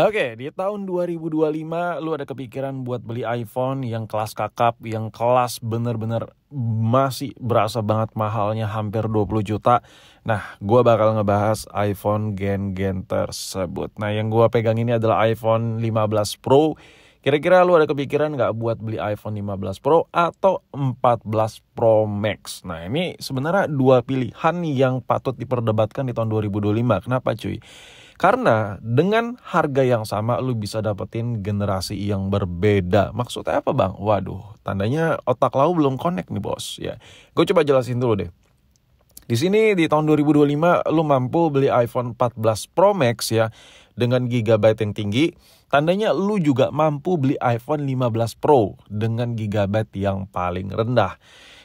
Oke, di tahun 2025 lu ada kepikiran buat beli iPhone yang kelas kakap, yang kelas bener-bener masih berasa banget mahalnya hampir 20 juta. Nah, gua bakal ngebahas iPhone gen-gen tersebut. Nah, yang gua pegang ini adalah iPhone 15 Pro. Kira-kira lu ada kepikiran nggak buat beli iPhone 15 Pro atau 14 Pro Max? Nah, ini sebenarnya dua pilihan yang patut diperdebatkan di tahun 2025. Kenapa cuy? Karena dengan harga yang sama lu bisa dapetin generasi yang berbeda. Maksudnya apa bang? Waduh, tandanya otak lau belum connect nih bos. Ya, gue coba jelasin dulu deh. Di sini di tahun 2025 lu mampu beli iPhone 14 Pro Max ya dengan gigabyte yang tinggi. Tandanya lu juga mampu beli iPhone 15 Pro dengan gigabyte yang paling rendah.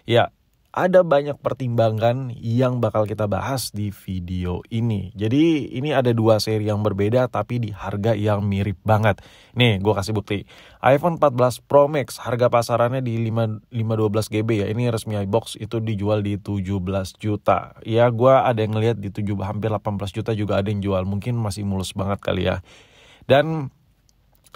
Ya, ada banyak pertimbangan yang bakal kita bahas di video ini. Jadi ini ada dua seri yang berbeda tapi di harga yang mirip banget. Nih gue kasih bukti. iPhone 14 Pro Max harga pasarannya di 512 GB ya. Ini resmi iBox itu dijual di 17 juta. Ya gue ada yang ngeliat di hampir 18 juta juga ada yang jual. Mungkin masih mulus banget kali ya. Dan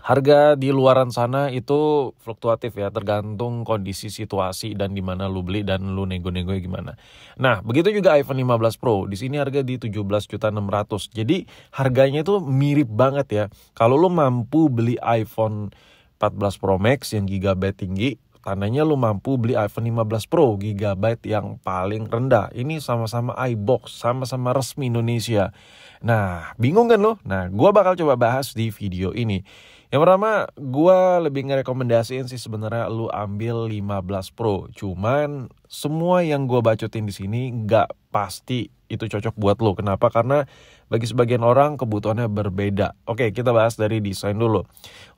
harga di luaran sana itu fluktuatif ya, tergantung kondisi situasi dan di mana lu beli dan lu nego-nego gimana. Nah, begitu juga iPhone 15 Pro. Di sini harga di 17.600.000. Jadi, harganya itu mirip banget ya. Kalau lu mampu beli iPhone 14 Pro Max yang gigabyte tinggi, tandanya lu mampu beli iPhone 15 Pro gigabyte yang paling rendah. Ini sama-sama iBox, sama-sama resmi Indonesia. Nah, bingung kan lo? Nah, gua bakal coba bahas di video ini. Yang pertama, gua lebih ngerekomendasiin sih sebenarnya lu ambil 15 Pro. Cuman semua yang gua bacotin di sini nggak pasti itu cocok buat lo. Kenapa? Karena bagi sebagian orang kebutuhannya berbeda. Oke, kita bahas dari desain dulu.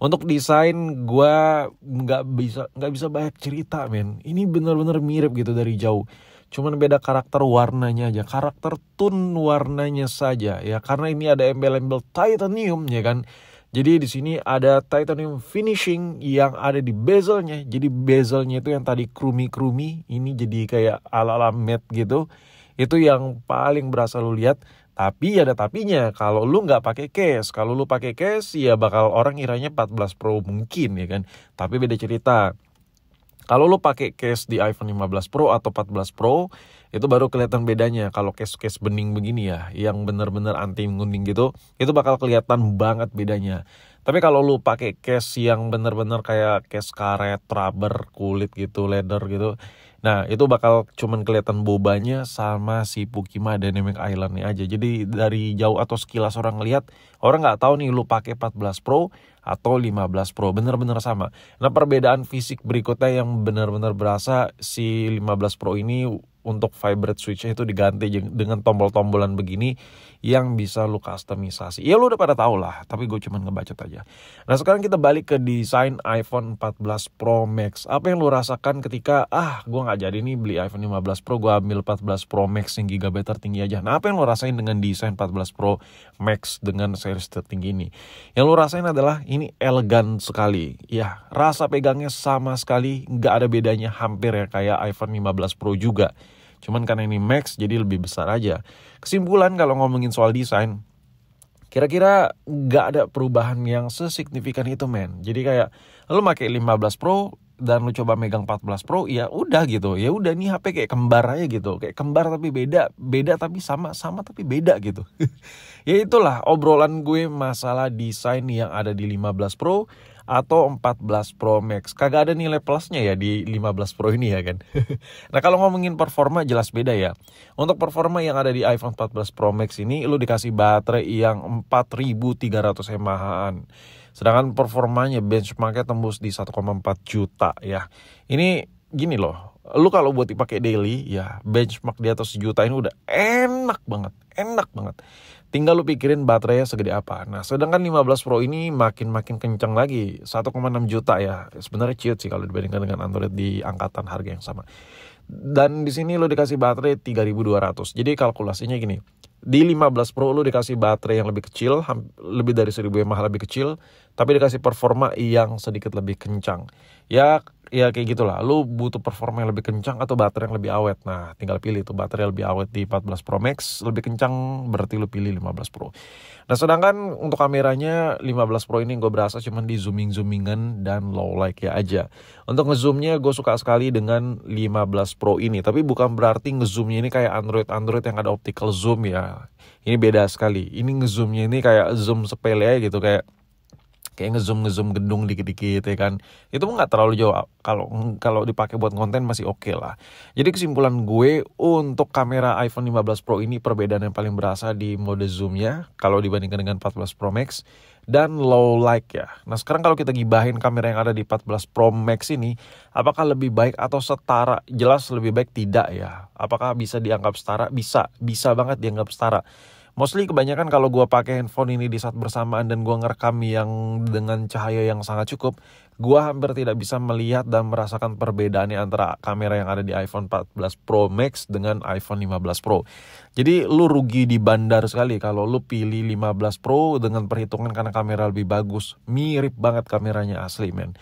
Untuk desain gua nggak bisa banyak cerita, men. Ini bener-bener mirip gitu dari jauh. Cuman beda karakter warnanya aja, karakter tone warnanya saja ya. Karena ini ada embel-embel titanium ya kan. Jadi di sini ada titanium finishing yang ada di bezelnya. Jadi bezelnya itu yang tadi krumi-krumi, ini jadi kayak ala-ala matte gitu. Itu yang paling berasa lu lihat. Tapi ada tapinya, kalau lu nggak pakai case. Kalau lu pakai case ya bakal orang kiranya 14 Pro mungkin ya kan. Tapi beda cerita. Kalau lu pakai case di iPhone 15 Pro atau 14 Pro, itu baru kelihatan bedanya. Kalau case-case bening begini ya, yang bener-bener anti menguning gitu, itu bakal kelihatan banget bedanya. Tapi kalau lu pakai case yang bener-bener kayak case karet, rubber, kulit gitu, leather gitu, nah itu bakal cuman kelihatan bobanya sama si Pukima Dynamic Island-nya aja. Jadi dari jauh atau sekilas orang ngelihat, orang nggak tahu nih lu pakai 14 Pro atau 15 Pro, bener-bener sama. Nah, perbedaan fisik berikutnya yang benar-benar berasa, si 15 Pro ini untuk vibrate switch-nya itu diganti dengan tombol-tombolan begini yang bisa lu customisasi. Ya lu udah pada tahu lah, tapi gue cuman ngebacot aja. Nah, sekarang kita balik ke desain iPhone 14 Pro Max. Apa yang lu rasakan ketika gue nggak jadi nih beli iPhone 15 Pro, gue ambil 14 Pro Max yang gigabyte tertinggi aja. Nah, apa yang lu rasain dengan desain 14 Pro Max dengan series tertinggi ini? Yang lu rasain adalah ini elegan sekali. Ya, rasa pegangnya sama sekali, nggak ada bedanya hampir ya kayak iPhone 15 Pro juga. Cuman karena ini Max jadi lebih besar aja. Kesimpulan kalau ngomongin soal desain, kira-kira nggak ada perubahan yang sesignifikan itu men. Jadi kayak lu pakai 15 Pro dan lu coba megang 14 Pro, ya udah gitu. Ya udah nih HP kayak kembar aja gitu. Kayak kembar tapi beda tapi sama tapi beda gitu. Ya itulah obrolan gue masalah desain yang ada di 15 Pro atau 14 Pro Max. Kagak ada nilai plusnya ya di 15 Pro ini ya kan. Nah, kalau ngomongin performa jelas beda ya. Untuk performa yang ada di iPhone 14 Pro Max ini lu dikasih baterai yang 4300 mAh. Sedangkan performanya benchmarknya tembus di 1,4 juta ya. Ini gini loh, lu kalau buat dipakai daily ya benchmark di atas sejuta ini udah enak banget. Tinggal lu pikirin baterainya segede apa. Nah, sedangkan 15 Pro ini makin kencang lagi, 1,6 juta ya. Sebenarnya ciut sih kalau dibandingkan dengan Android di angkatan harga yang sama. Dan di sini lu dikasih baterai 3200. Jadi kalkulasinya gini. Di 15 Pro lu dikasih baterai yang lebih kecil, lebih dari 1000 mAh lebih kecil, tapi dikasih performa yang sedikit lebih kencang. Ya ya kayak gitulah. Lu butuh performa yang lebih kencang atau baterai yang lebih awet. Nah, tinggal pilih tuh baterai yang lebih awet di 14 Pro Max, lebih kencang berarti lu pilih 15 Pro. Nah, sedangkan untuk kameranya 15 Pro ini gue berasa cuman di zoomingan dan low light ya aja. Untuk ngezoomnya gue suka sekali dengan 15 Pro ini, tapi bukan berarti ngezoomnya ini kayak Android yang ada optical zoom ya. Ini beda sekali. Ini ngezoomnya ini kayak zoom sepele aja gitu, kayak ngezoom gedung dikit-dikit ya kan. Itu nggak terlalu jauh, kalau dipakai buat konten masih oke lah. Jadi kesimpulan gue untuk kamera iPhone 15 Pro ini perbedaan yang paling berasa di mode zoomnya kalau dibandingkan dengan 14 Pro Max dan low light ya. Nah, sekarang kalau kita gibahin kamera yang ada di 14 Pro Max ini, apakah lebih baik atau setara? Jelas lebih baik tidak ya. Apakah bisa dianggap setara? Bisa banget dianggap setara. Mostly kebanyakan kalau gue pakai handphone ini di saat bersamaan dan gue ngerekam yang dengan cahaya yang sangat cukup, gue hampir tidak bisa melihat dan merasakan perbedaannya antara kamera yang ada di iPhone 14 Pro Max dengan iPhone 15 Pro. Jadi lu rugi di bandar sekali kalau lu pilih 15 Pro dengan perhitungan karena kamera lebih bagus. Mirip banget kameranya asli, men.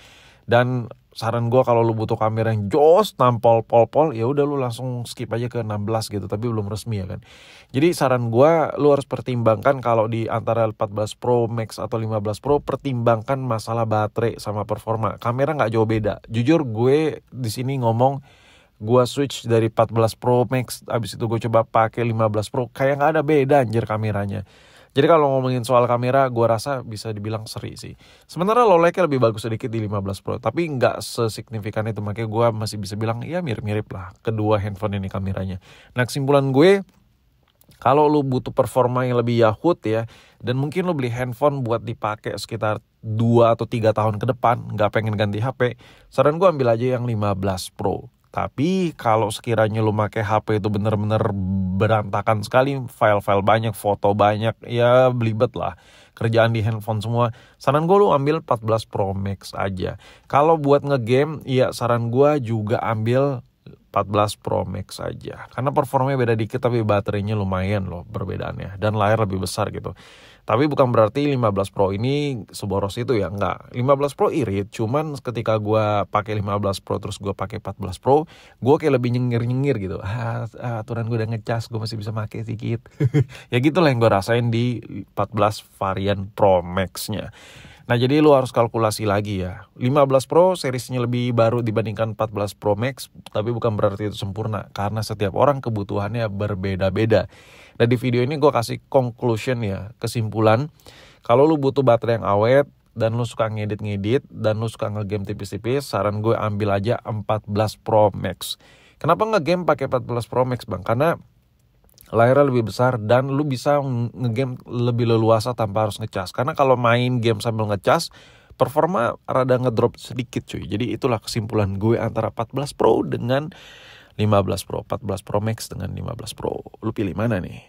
Dan saran gue kalau lu butuh kamera yang jos nampol pol-pol, ya udah lu langsung skip aja ke 16 gitu, tapi belum resmi ya kan. Jadi saran gue, lu harus pertimbangkan kalau di antara 14 Pro Max atau 15 Pro, pertimbangkan masalah baterai sama performa. Kamera nggak jauh beda. Jujur gue di sini ngomong, gue switch dari 14 Pro Max, abis itu gue coba pakai 15 Pro, kayak nggak ada beda anjir kameranya. Jadi kalau ngomongin soal kamera, gue rasa bisa dibilang seri sih. Sementara low light-nya lebih bagus sedikit di 15 Pro, tapi nggak sesignifikan itu. Makanya gue masih bisa bilang, ya mirip-mirip lah kedua handphone ini kameranya. Nah, kesimpulan gue, kalau lu butuh performa yang lebih yahut ya, dan mungkin lu beli handphone buat dipakai sekitar 2 atau 3 tahun ke depan, nggak pengen ganti HP, saran gue ambil aja yang 15 Pro. Tapi kalau sekiranya lu pakai HP itu bener-bener berantakan sekali, file-file banyak, foto banyak, ya belibet lah. Kerjaan di handphone semua, saran gue lu ambil 14 Pro Max aja. Kalau buat ngegame, ya saran gue juga ambil 14 Pro Max aja. Karena performanya beda dikit tapi baterainya lumayan loh perbedaannya. Dan layar lebih besar gitu. Tapi bukan berarti 15 Pro ini seboros itu ya, enggak. 15 Pro irit, cuman ketika gue pakai 15 Pro terus gue pakai 14 Pro, gue kayak lebih nyengir-nyengir gitu. Aturan gue udah ngecas, gue masih bisa pakai sedikit. Ya gitulah yang gue rasain di 14 varian Pro Max-nya. Nah, jadi lu harus kalkulasi lagi ya. 15 Pro seriesnya lebih baru dibandingkan 14 Pro Max, tapi bukan berarti itu sempurna, karena setiap orang kebutuhannya berbeda-beda. Nah, di video ini gue kasih conclusion ya, kesimpulan. Kalau lu butuh baterai yang awet, dan lu suka ngedit-ngedit, dan lu suka ngegame tipis-tipis, saran gue ambil aja 14 Pro Max. Kenapa ngegame pakai 14 Pro Max, Bang? Karena layarnya lebih besar dan lu bisa ngegame lebih leluasa tanpa harus ngecas. Karena kalau main game sambil ngecas, performa rada ngedrop sedikit cuy. Jadi itulah kesimpulan gue antara 14 Pro dengan 15 Pro. 14 Pro Max dengan 15 Pro. Lu pilih mana nih?